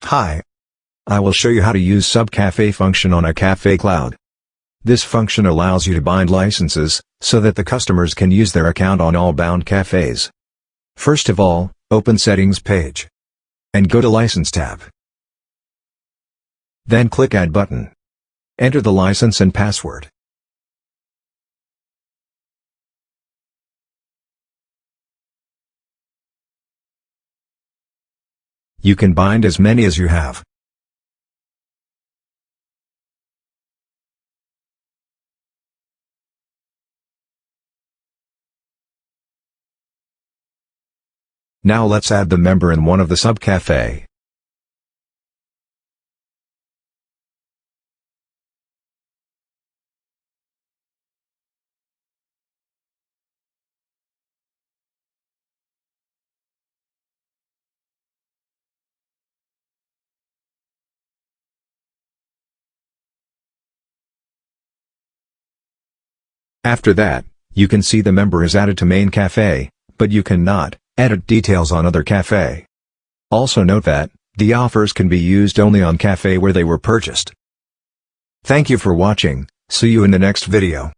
Hi. I will show you how to use subcafe function on iCafeCloud. This function allows you to bind licenses, so that the customers can use their account on all bound cafes. First of all, open Settings page. And go to License tab. Then click Add button. Enter the license and password. You can bind as many as you have. Now let's add the member in one of the subcafe. After that, you can see the member is added to main cafe, but you cannot edit details on other cafe. Also note that the offers can be used only on cafe where they were purchased. Thank you for watching. See you in the next video.